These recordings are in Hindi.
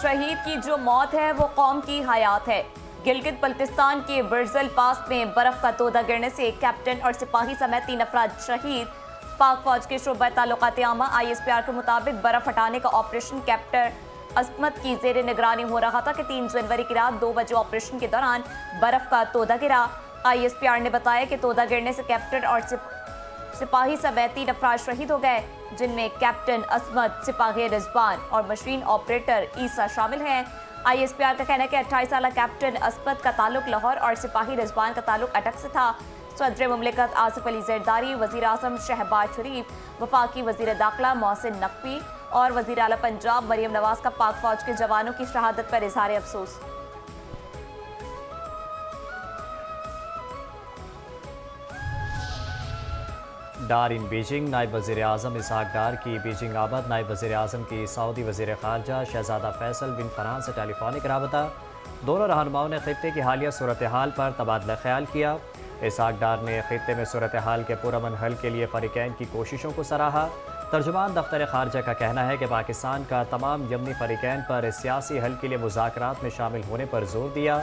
शहीद की जो मौत है वो कौम की हयात है। गिलगित बल्तिस्तान के बिरजल पास में बर्फ का तोदा गिरने से कैप्टन और सिपाही समेत 3 अफराद शहीद। पाक फौज के शोबा ताल्लुकात आमा ISPR के मुताबिक बर्फ हटाने का ऑपरेशन कैप्टन असमत की जेर निगरानी हो रहा था कि 3 जनवरी की रात 2 बजे ऑपरेशन के दौरान बर्फ का तोदा गिरा। ISPR ने बताया कि तोदा गिरने से कैप्टन और सिपाही समेत 3 अफराद शहीद हो गए, जिनमें कैप्टन असमत, सिपाही रिजवान और मशीन ऑपरेटर ईसा शामिल हैं। ISPR का कहना है कि 28 साल कैप्टन असमत का ताल्लुक लाहौर और सिपाही रिजवान का ताल्लुक अटक से था। सदर मुमलिकत आसिफ अली जरदारी, वज़ीर आज़म शहबाज शरीफ, वफाकी वज़ीर दाखिला मोहसिन नकवी और वज़ीर आला पंजाब मरियम नवाज का पाक फौज के जवानों की शहादत पर इजहार अफसोस। डार इन बीजिंग। नायब वज़ीर आज़म इसहाक डार की बीजिंग आमद। नायब वज़ीर आज़म की सऊदी वज़ीर ख़ारजा शहज़ादा फैसल बिन फरहान से टेलीफोनिक राबता। दोनों रहनुमाओं ने खित्ते की हालिया सूरत हाल पर तबादला ख्याल किया। इसहाक डार ने खित्ते में सूरत हाल के पुरअमन हल के लिए फ़रीक़ैन की कोशिशों को सराहा। तर्जुमान दफ्तर ख़ारजा का कहना है कि पाकिस्तान का तमाम यमनी फ़रीक़ैन पर सियासी हल के लिए मुज़ाकरात में शामिल होने पर जोर दिया।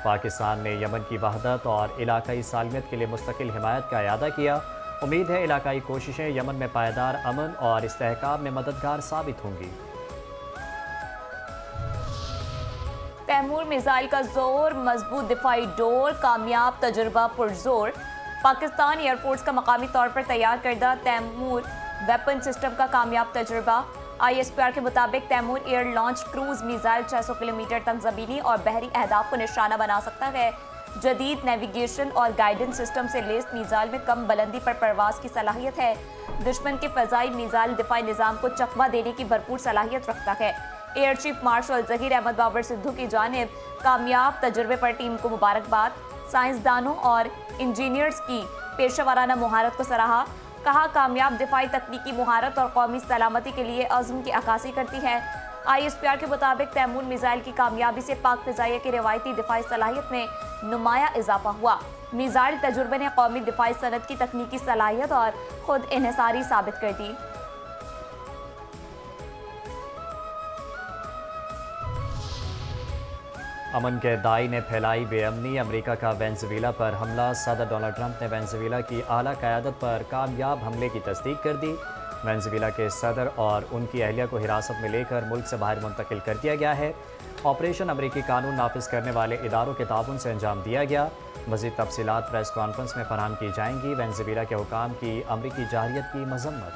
पाकिस्तान ने यमन की वहदत और इलाकाई सालमियत के लिए मुस्तकिल हिमायत का इयादा किया। उम्मीद है इलाकाई कोशिशें यमन में पायदार अमन और इस्तेहकाम में मददगार साबित होंगी। तैमूर मिसाइल का जोर, मजबूत दिफाई डोर, कामयाब तजुर्बा पुरजोर। पाकिस्तान एयरफोर्स का मकामी तौर पर तैयार करदा तैमूर वेपन सिस्टम का कामयाब तजुर्बा। ISPR के मुताबिक Taimur air launch cruise missile 600 kilometre तक ज़मीनी और बहरी अहदाफ को निशाना बना सकता है। जदीद नेविगेशन और गाइडेंस सिस्टम से लेस मिसाइल में कम बुलंदी पर परवाज की सलाहियत है। दुश्मन के फ़ज़ाई मिसाइल दिफाई निज़ाम को चकमा देने की भरपूर सलाहियत रखता है। Air chief marshal Zaheer Ahmed Babar Sidhu की जानिब कामयाब तजुर्बे पर टीम को मुबारकबाद। साइंसदानों और इंजीनियर्स की पेशेवराना महारत को सराहा। कहा, कामयाब दिफाई तकनीकी महारत और कौमी सलामती के लिए अज़्म की अक्कासी करती है। ISPR के मुताबिक तैमूर मिसाइल की कामयाबी से पाक फ़िज़ाइया की रिवायती दिफाई सलाहियत में नुमाया इजाफा हुआ। मिसाइल तजुर्बे ने कौमी दिफाई सनत की तकनीकी सलाहियत और खुद इन्हिसारी साबित कर दी। अमन के दाई ने फैलाई बेअमनी। अमेरिका का वेनेज़ुएला पर हमला। सदर डोनाल्ड ट्रंप ने वेनेज़ुएला की आला क़यादत पर कामयाब हमले की तस्दीक कर दी। वेनेज़ुएला के सदर और उनकी अहलिया को हिरासत में लेकर मुल्क से बाहर मुंतकिल कर दिया गया है। ऑपरेशन अमरीकी कानून नाफिज करने वाले इदारों के ताउन से अंजाम दिया गया। मज़ीद तफसीलात प्रेस कॉन्फ्रेंस में फराहम की जाएंगी। वेनेज़ुएला के हुकाम की अमरीकी जारियत की मजम्मत।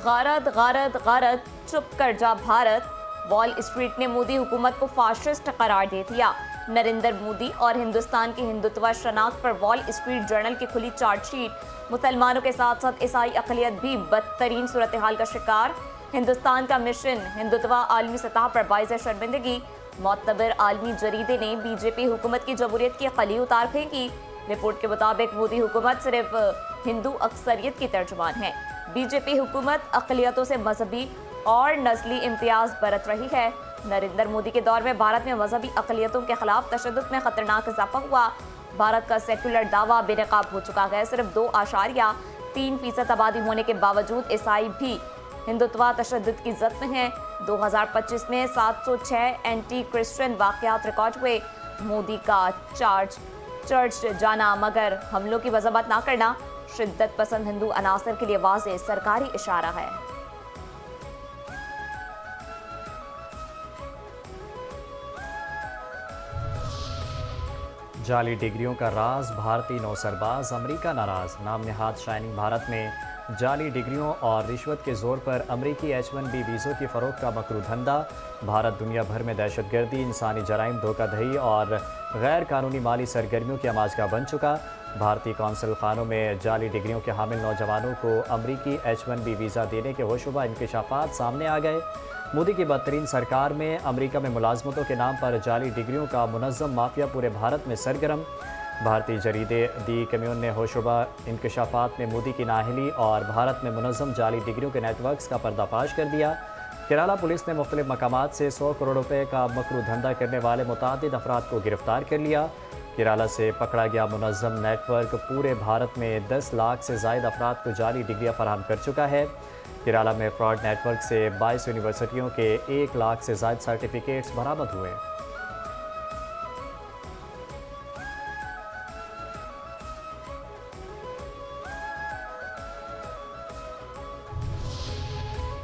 गारत गारत गारत चुप कर जा भारत। वॉल स्ट्रीट ने मोदी हुकूमत को फाशिस्ट करार दे दिया। नरेंद्र मोदी और हिंदुस्तान की हिंदुत्व शनाख्त पर वॉल स्ट्रीट जर्नल की खुली चार्जशीट। मुसलमानों के साथ साथ ईसाई अक़लियत भी बदतरीन सूरत हाल का शिकार। हिंदुस्तान का मिशन हिंदुत्व आलमी सतह पर बाइज़ शर्मिंदगी। मोतबर आलमी जरीदे ने बीजेपी हुकूमत की जमहूरियत की खली उतार फेंकी। रिपोर्ट के मुताबिक मोदी हुकूमत सिर्फ हिंदू अक्सरियत की तर्जुमान है। बीजेपी हुकूमत अक़लियतों से मजहबी और नस्ली इम्तियाज बरत रही है। नरेंद्र मोदी के दौर में भारत में मजहबी अक़लियतों के खिलाफ तशद्दुद में खतरनाक इजाफा हुआ। भारत का सेकुलर दावा बेनकाब हो चुका है। सिर्फ 2.3% आबादी होने के बावजूद ईसाई भी हिंदुत्व तशद्दुद की जद में हैं। 2025 में 706 एंटी क्रिश्चियन वाक़यात रिकॉर्ड हुए। मोदी का चर्च जाना मगर हमलों की वज़ाहत ना करना शिद्दत पसंद हिंदू अनासर के लिए वाज़ेह सरकारी इशारा है। जाली डिग्रियों का राज। भारतीय नौसरबाज अमेरिका नाराज। नाम नहाद शाइनिंग भारत में जाली डिग्रियों और रिश्वत के जोर पर अमरीकी H1B वीज़ों की फ़रोख्त का मकरू धंधा। भारत दुनिया भर में दहशतगर्दी, इंसानी जराइम, धोखाधड़ी और गैर कानूनी माली सरगर्मियों की आमाजगाह बन चुका। भारतीय कौंसल खानों में जाली डिग्रियों के हामिल नौजवानों को अमरीकी H1B वीज़ा देने के होशुबा इंकशाफात सामने आ गए। मोदी की बदतरीन सरकार में अमेरिका में मुलाजमतों के नाम पर जाली डिग्रियों का मुनज़्ज़म माफिया पूरे भारत में सरगर्म। भारतीय जरीदे दी कम्यून ने होशुबा इंकशाफात में मोदी की नाअहली और भारत में मुनज़्ज़म जाली डिग्रियों के नेटवर्क्स का पर्दाफाश कर दिया। केरला पुलिस ने मुख्तलिफ मकामात से 100 करोड़ रुपए का मकरू धंधा करने वाले मुतादिद अफराद को गिरफ्तार कर लिया। केरला से पकड़ा गया मुनज़्ज़म नेटवर्क पूरे भारत में 10 लाख से ज़ायद अफराद को जाली डिग्रियाँ फराहम कर चुका है। केरला में फ्रॉड नेटवर्क से 22 यूनिवर्सिटियों के 1 लाख से ज़ायद सर्टिफिकेट्स बरामद हुए।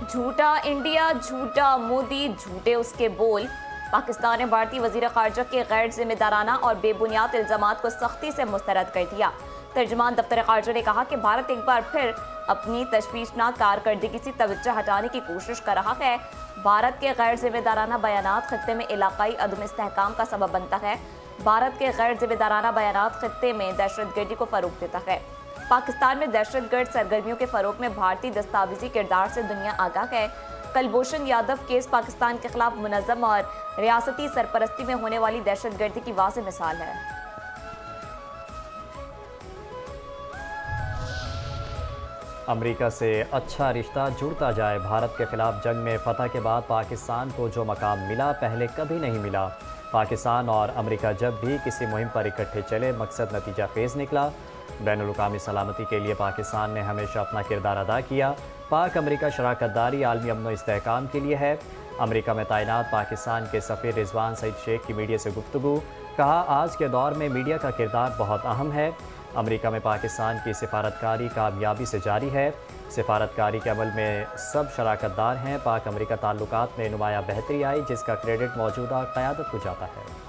झूठा इंडिया, झूठा मोदी, झूठे उसके बोल। पाकिस्तान ने भारतीय वजीर खारजा के गैर जिम्मेदाराना और बेबुनियाद इल्जामात को सख्ती से मुस्तरद कर दिया। तर्जुमान दफ्तर खारजा ने कहा कि भारत एक बार फिर अपनी तशवीशनाक कारकर्दगी से तवज्जो हटाने की कोशिश कर रहा है। भारत के गैर जिम्मेदाराना बयानात खत्ते में इलाकाई अदम इस्तेहकाम का सबब बनता है। भारत के गैर जिम्मेदाराना बयानात खत्ते में दहशतगर्दी को फरोग देता है। पाकिस्तान में दहशतगर्द सरगर्मियों के फरोग में भारतीय दस्तावेजी किरदार से दुनिया आगाह है। कुलभूषण यादव केस पाकिस्तान के खिलाफ मुनज़्ज़म और रियासती सरपरस्ती में होने वाली दहशतगर्दी की वाज़ेह मिसाल है। अमेरिका से अच्छा रिश्ता जुड़ता जाए। भारत के खिलाफ जंग में फतह के बाद पाकिस्तान को जो मकाम मिला पहले कभी नहीं मिला। पाकिस्तान और अमेरिका जब भी किसी मुहिम पर इकट्ठे चले मकसद नतीजा खेज निकला। बैनुल-अक़वामी सलामती के लिए पाकिस्तान ने हमेशा अपना किरदार अदा किया। पाक अमेरिका शराकतदारी आलमी अमन और इस्तेहकाम के लिए है। अमेरिका में तैनात पाकिस्तान के सफ़ीर रिजवान सईद शेख की मीडिया से गुफ्तगू। कहा, आज के दौर में मीडिया का किरदार बहुत अहम है। अमेरिका में पाकिस्तान की सिफारतकारी कामयाबी से जारी है। सिफारतकारी के अमल में सब शराकतदार हैं। पाक अमेरिका ताल्लुकात में नुमाया बेहतरी आई जिसका क्रेडिट मौजूदा क़यादत को जाता है।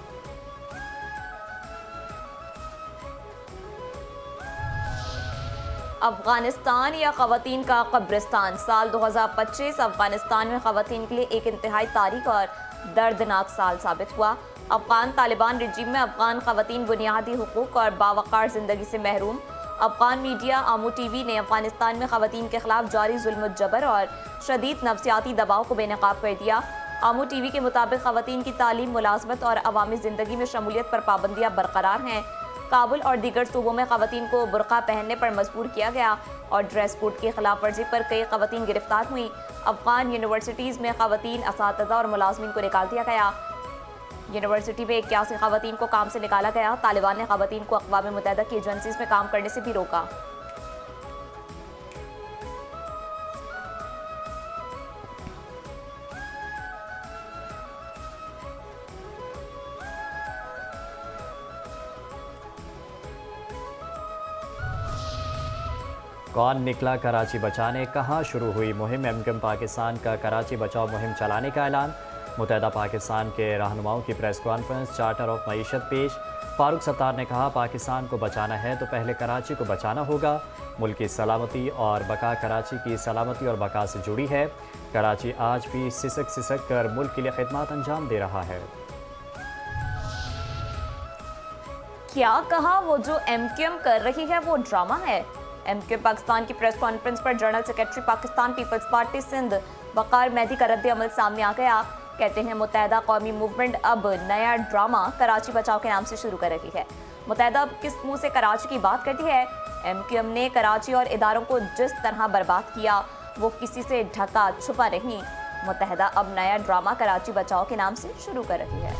अफगानिस्तान या ख़वातीन का कब्रिस्तान। साल 2025 अफगानिस्तान में ख़वातीन के लिए एक इंतहाई तारीख और दर्दनाक साल साबित हुआ। अफगान तालिबान रिजीम में अफगान ख़वातीन बुनियादी हुकूक और बावकार ज़िंदगी से महरूम। अफगान मीडिया आमू टीवी ने अफगानिस्तान में ख़वातीन के खिलाफ जारी जुल्म जबर और शदीद नफ्सियाती दबाव को बेनकाब कर दिया। आमू टीवी के मुताबिक ख़वातीन की तालीम, मुलाजमत और अवामी ज़िंदगी में शमूलियत पर पाबंदियाँ बरकरार हैं। काबुल और दीगर सूबों में ख़वातीन को बुर्का पहनने पर मजबूर किया गया और ड्रेस कोड की खिलाफ वर्जी पर कई ख़वातीन गिरफ्तार हुई। अफगान यूनिवर्सिटीज़ में ख़वातीन असातिज़ा और मुलाजमीन को निकाल दिया गया। यूनिवर्सिटी में 81 ख़वातीन को काम से निकाला गया। तालिबान ने ख़वातीन को अक़वाम मुत्तहिदा की एजेंसीज़ में काम करने से भी रोका। कौन निकला कराची बचाने, कहाँ शुरू हुई मुहिम। एमक्यूएम पाकिस्तान का कराची बचाओ मुहिम चलाने का ऐलान। मुत्तहिदा पाकिस्तान के रहनुमाओं की प्रेस कॉन्फ्रेंस। चार्टर ऑफ मईशत पेश। फारूक सत्तार ने कहा, पाकिस्तान को बचाना है तो पहले कराची को बचाना होगा। मुल्क की सलामती और बका कराची की सलामती और बका से जुड़ी है। कराची आज भी सिसक सिसक कर मुल्क के लिए खिदमत अंजाम दे रहा है। क्या कहा, वो जो एमक्यूएम कर रही है वो ड्रामा है। एमक्यूएम पाकिस्तान की प्रेस कॉन्फ्रेंस पर general secretary Pakistan peoples party Sindh Waqar Mehdi का रद्द अमल सामने आ गया। कहते हैं मुत्तहिदा कौमी मूवमेंट अब नया ड्रामा कराची बचाओ के नाम से शुरू कर रही है। मुत्तहिदा अब किस मुंह से कराची की बात करती है। एमक्यूएम ने कराची और इदारों को जिस तरह बर्बाद किया वो किसी से ढका छुपा नहीं। मुत्तहिदा अब नया ड्रामा कराची बचाओ के नाम से शुरू कर रही है।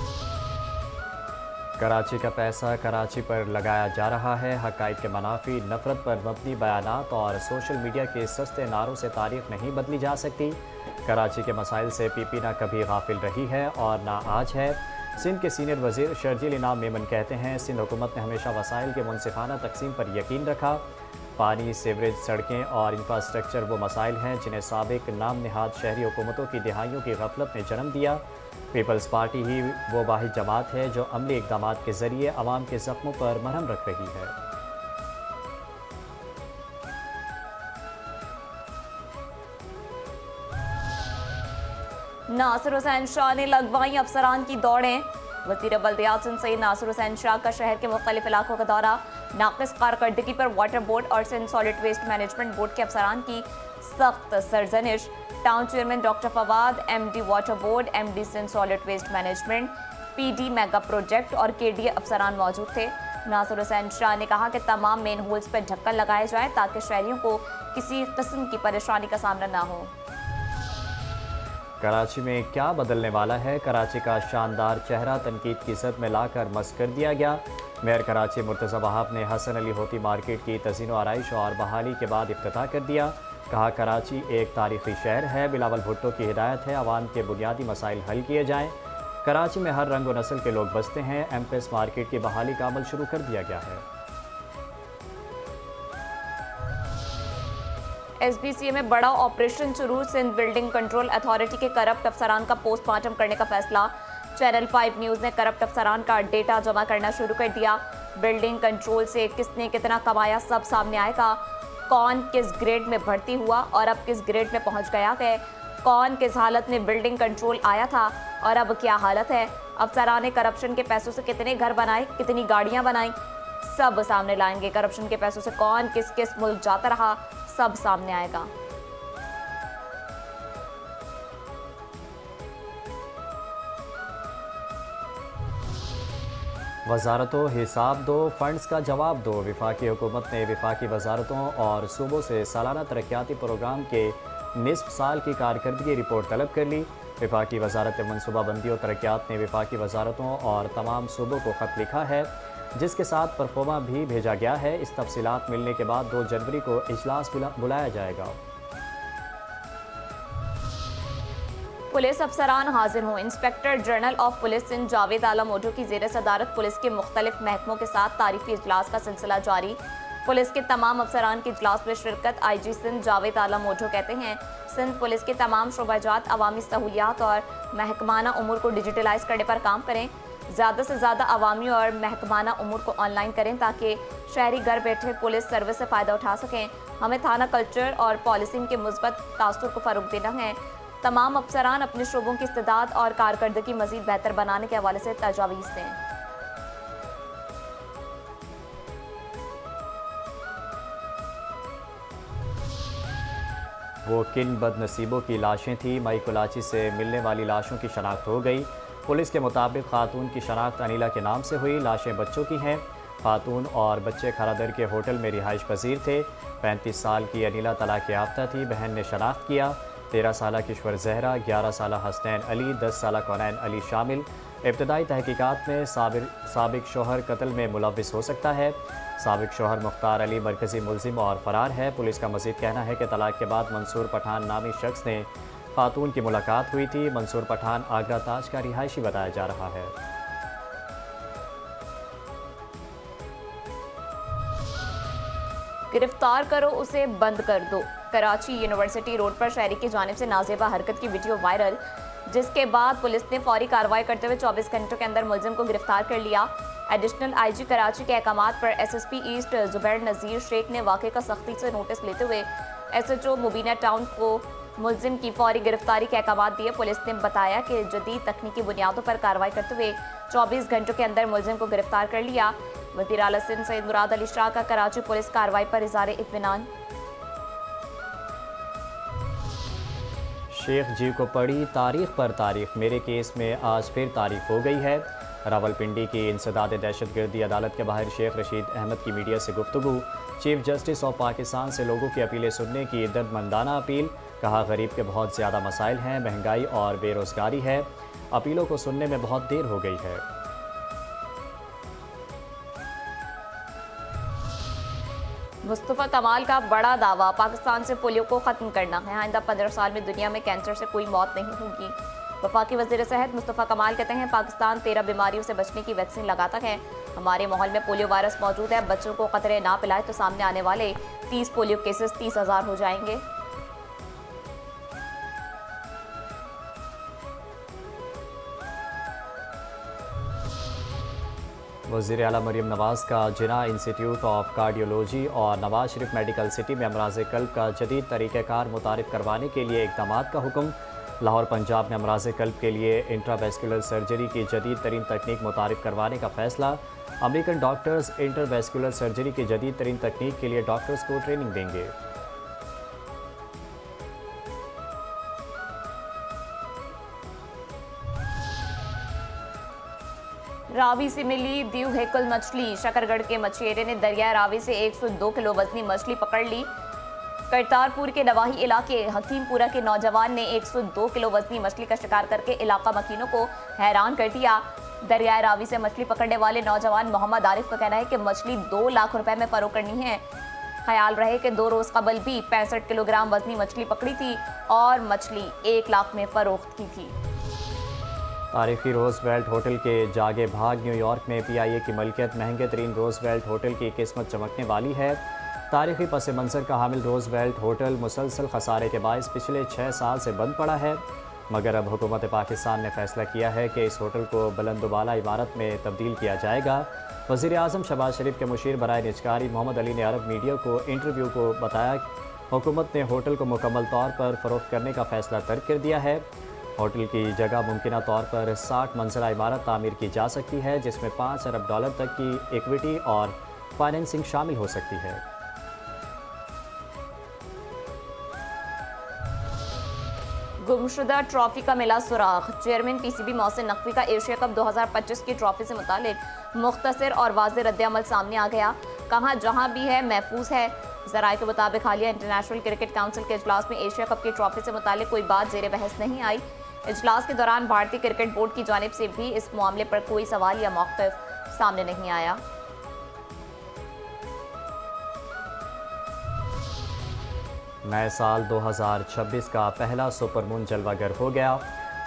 कराची का पैसा कराची पर लगाया जा रहा है। हक़ाइक़ के मनाफी, नफरत पर मबनी बयानात और सोशल मीडिया के सस्ते नारों से तारीख नहीं बदली जा सकती। कराची के मसाइल से पीपी ना कभी गाफिल रही है और ना आज है। सिंध के सीनियर वज़ीर शर्जील इनाम मेमन कहते हैं, सिंध हुकूमत ने हमेशा वसाइल के मुनसिफाना तकसीम पर यकीन रखा। पानी, सीवरेज, सड़कें और इंफ्रास्ट्रक्चर वो मसाइल हैं जिन्हें साबिक नाम नहाद शहरी हुकूमतों की दिहाइयों की गफलत ने जन्म दिया। पीपल्स पार्टी ही वो वाहिद जमात है जो अमली इक़दामात के ज़रिए अवाम के ज़ख्मों पर मरहम रख रही है। नासिर हुसैन शाह ने लगवाई अफसरान की दौड़ें। वज़ीर बल्दियात सैयद नासिर हुसैन शाह का शहर के मुख्तलिफ इलाकों का दौरा। नाक़िस कारकर्दगी पर वाटर बोर्ड और Sindh solid waste management board के अफसरान की सख्त सरजनिश। Town chairman doctor Fawad, MD water board, MD Sindh solid waste management, PD mega project और केडीए अफसरान मौजूद थे। नासिर हुसैन शाह ने कहा कि तमाम मेन होल्स पर ढक्कन लगाए जाए ताकि शहरियों को किसी किस्म की परेशानी का सामना ना हो। कराची में क्या बदलने वाला है। कराची का शानदार चेहरा तनकीद की जद में लाकर मस्क कर दिया गया। मेयर कराची मुर्तज़ा वहाब ने हसन अली होती मार्केट की तज़ीन व आराइश और बहाली के बाद इफ्तिताह कर दिया। कहा, कराची एक तारीखी शहर है। बिलावल भुट्टो की हिदायत है आवाम के बुनियादी मसाइल हल किए जाएँ। कराची में हर रंग व नस्ल के लोग बसते हैं। एमपेस मार्केट की बहाली का अमल शुरू कर दिया गया है। एसबीसीए में बड़ा ऑपरेशन शुरू। सिंध बिल्डिंग कंट्रोल अथॉरिटी के करप्ट अफसरान का पोस्टमार्टम करने का फैसला। चैनल 5 न्यूज़ ने करप्ट अफसरान का डेटा जमा करना शुरू कर दिया। बिल्डिंग कंट्रोल से किसने कितना कमाया सब सामने आएगा। कौन किस ग्रेड में भर्ती हुआ और अब किस ग्रेड में पहुंच गया है। कौन किस हालत में बिल्डिंग कंट्रोल आया था और अब क्या हालत है। अफसरान ने करप्शन के पैसों से कितने घर बनाए, कितनी गाड़ियां बनाई, सब सामने लाएंगे। करप्शन के पैसों से कौन किस किस मुल्क जाता रहा, सब सामने आएगा। वजारतों हिसाब दो, फंड्स का जवाब दो। वफाकी हुकूमत ने वफाकी वजारतों और सूबों से सालाना तरक्याती प्रोग्राम के निस्फ साल की कारकर्दगी रिपोर्ट तलब कर ली। वफाकी वजारत मनसूबाबंदी और तरक्यात ने वफाकी वजारतों और तमाम सूबों को ख़त लिखा है, जिसके साथ परफॉर्मा भी भेजा गया है। इस तफसीलात मिलने के बाद 2 जनवरी को इजलास बुलाया जाएगा। पुलिस अफसरान हाजिर हों। Inspector general of police Sindh Javed Alam Odho की ज़ेर सदारत पुलिस के मुख्तलिफ महकमों के साथ तारीफी इजलास का सिलसिला जारी। पुलिस के तमाम अफसरान की इजलास में शिरकत। IG सिंध जावेद आलम ओढो कहते हैं, सिंध पुलिस के तमाम शोबाजात अवामी सहूलियात और महकमाना उमूर को डिजिटलाइज करने पर काम करें। ज़्यादा से ज़्यादा अवामी और महकमाना उमूर को ऑनलाइन करें ताकि शहरी घर बैठे पुलिस सर्विस से फ़ायदा उठा सकें। हमें थाना कल्चर और पॉलिसिंग के मुस्बत तासुर को फ़रोग़ देना है। तमाम अफसरान अपने शोबों की इस्तेदाद और कारकर्दगी मज़ीद बेहतर बनाने के हवाले से तजावीज़ दें। वो किन बदनसीबों की लाशें थीं। मई कुलाची से मिलने वाली लाशों की शनाख्त हो गई। पुलिस के मुताबिक खातून की शनाख्त अनिला के नाम से हुई। लाशें बच्चों की हैं। खातून और बच्चे खरादर के होटल में रिहाइश पजीर थे। 35 साल की अनिला तलाक याफ्ता थी। बहन ने शनाख्त किया। 13 साल किश्वर जहरा, 11 साल हसनैन अली, 10 साल कौनैन अली शामिल। इब्तदाई तहकीकात में साबिक शोहर कत्ल में मुलविस हो सकता है। साबिक शोहर मुख्तार अली मरकज़ी मुलजिम और फ़रार है। पुलिस का मज़ीद कहना है कि तलाक के बाद मंसूर पठान नामी शख्स ने खातून की मुलाकात हुई थी। मंसूर पठान आगरा ताज का रिहायशी बताया जा रहा है। गिरफ्तार करो उसे बंद कर दो। कराची यूनिवर्सिटी रोड पर शहरी की जानिब से नाजेबा हरकत की वीडियो वायरल, जिसके बाद पुलिस ने फौरी कार्रवाई करते हुए 24 घंटों के अंदर मुलजिम को गिरफ्तार कर लिया। एडिशनल IG कराची के अहकामात पर SSP ईस्ट जुबैर नज़ीर शेख ने वाक़े का सख्ती से नोटिस लेते हुए SHO मुबीना टाउन को मुलजिम की फौरी गिरफ्तारी के अहकामात दिए। पुलिस ने बताया कि जदीद तकनीकी बुनियादों पर कार्रवाई करते हुए 24 घंटों के अंदर मुलजिम को गिरफ्तार कर लिया। वज़ीर आला सिंध सैयद मुराद अली शाह का कराची पुलिस कार्रवाई पर इज़हार इत्मीनान। शेख जी को पड़ी तारीख पर तारीख, मेरे केस में आज फिर तारीख हो गई है। रावलपिंडी की इंसदाद दहशतगर्दी अदालत के बाहर शेख रशीद अहमद की मीडिया से गुफ्तगू। चीफ जस्टिस ऑफ पाकिस्तान से लोगों की अपीलें सुनने की दर्दमंदाना अपील। कहा, गरीब के बहुत ज़्यादा मसाइल हैं, महंगाई और बेरोज़गारी है। अपीलों को सुनने में बहुत देर हो गई है। मुस्तफ़ा कमाल का बड़ा दावा, पाकिस्तान से पोलियो को ख़त्म करना है। आइंदा 15 साल में दुनिया में कैंसर से कोई मौत नहीं होगी। वफाकी वज़ीर सेहत मुस्तफ़ा कमाल कहते हैं, पाकिस्तान 13 बीमारियों से बचने की वैक्सीन लगाता है। हमारे माहौल में पोलियो वायरस मौजूद है। बच्चों को कतरे ना पिलाए तो सामने आने वाले 30 पोलियो केसेस 30,000 हो जाएंगे। वज़ीर आला मरीम नवाज़ का जिना इंस्टीट्यूट ऑफ कार्डियोलॉजी और नवाज शरीफ मेडिकल सिटी में अमराज कल्ब का जदीद तरीक़ाकार मुतारिफ करवाने के लिए इक़दामात का हुक्म। लाहौर पंजाब में अमराज कल्ब के लिए इंट्रावेस्कुलर सर्जरी की जदीद तरीन तकनीक मुतारिफ करवाने का फ़ैसला। अमेरिकन डॉक्टर्स इंट्रावेस्कुलर सर्जरी की जदीद तरीन तकनीक के लिए डॉक्टर्स को ट्रेनिंग देंगे। रावी से मिली दीव हेकल मछली। शकरगढ़ के मछिएरे ने दरिया रावी से 102 किलो वजनी मछली पकड़ ली। करतारपुर के नवाही इलाके हकीमपुरा के नौजवान ने 102 किलो वजनी मछली का शिकार करके इलाका मकीनों को हैरान कर दिया। दरियाए रावी से मछली पकड़ने वाले नौजवान मोहम्मद आरिफ का कहना है कि मछली 2 लाख रुपए में फरोख्त करनी है। ख्याल रहे कि 2 रोज कबल भी 65 किलोग्राम वजनी मछली पकड़ी थी और मछली 1 लाख में फरोख्त की थी। तारीखी रोजवेल्ट होटल के जागे भाग न्यूयॉर्क में PIA की मलकियत महंगे तरीन रोजवेल्ट होटल की किस्मत चमकने वाली है। तारीखी पस मंज़र का हामिल रोजवेल्ट होटल मुसलसल खसारे के बायस पिछले 6 साल से बंद पड़ा है, मगर अब हुकूमत पाकिस्तान ने फैसला किया है कि इस होटल को बुलंदबाला इमारत में तब्दील किया जाएगा। वज़ीर आज़म शहबाज शरीफ के मुशीर बराए निजकारी मोहम्मद अली ने अरब मीडिया को इंटरव्यू को बताया हुकूमत ने होटल को मुकम्मल तौर पर फ़रोख्त करने का फ़ैसला तर्क कर दिया है। होटल की जगह मुमकिन तौर पर 60 मंजिला इमारत तामीर की जा सकती है, जिसमें $5 अरब तक की इक्विटी और फाइनेंसिंग शामिल हो सकती है। गुमशुदा ट्रॉफी का मिला सुराग। चेयरमैन PCB मोहसिन नकवी का एशिया कप 2025 की ट्रॉफी से मुतालिक मुख्तसर और वाज़ेह रद्द-ए-अमल सामने आ गया। कहा जहां भी है महफूज है। ज़राए के मुताबिक हालिया इंटरनेशनल क्रिकेट काउंसिल के इजलास में एशिया कप की ट्रॉफी से मुतालिक कोई बात ज़ेर बहस नहीं आई। इजलास के दौरान भारतीय क्रिकेट बोर्ड की जानिब से भी इस मामले पर कोई सवाल या मौक़िफ़ सामने नहीं आया। नए साल 2026 का पहला सुपरमून जलवागर हो गया।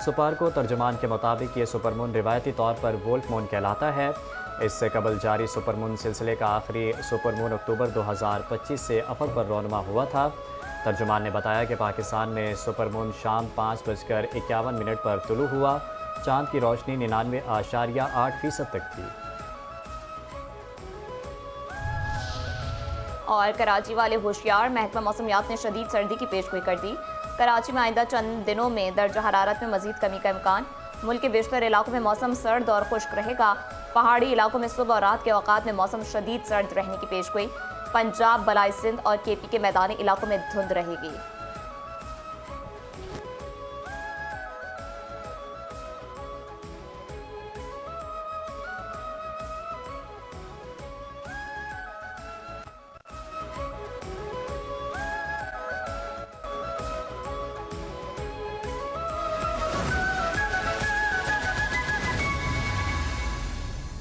सुपारको तर्जुमान के मुताबिक ये सुपरमून रिवायती तौर पर वोल्फ मून कहलाता है। इससे कबल जारी सुपरमून सिलसिले का आखिरी सुपरमून अक्टूबर 2025 से अफक पर रोनमा हुआ था। तर्जुमान ने बताया कि पाकिस्तान में सुपरमून शाम 5:51 पर तुलू हुआ। चांद की रोशनी 99.8% तक थी। और कराची वाले होशियार, महकमा मौसमियात ने शदीद सर्दी की पेशगोई कर दी। कराची में आइंदा चंद दिनों में दर्जा हरारत में मजीद कमी का इम्कान। मुल्क के बेशतर इलाकों में मौसम सर्द और खुश्क रहेगा। पहाड़ी इलाकों में सुबह और रात के औकात में मौसम शदीद सर्द रहने की पेशगोई। पंजाब, बलाई सिंध और KP के मैदानी इलाकों में धुंध रहेगी।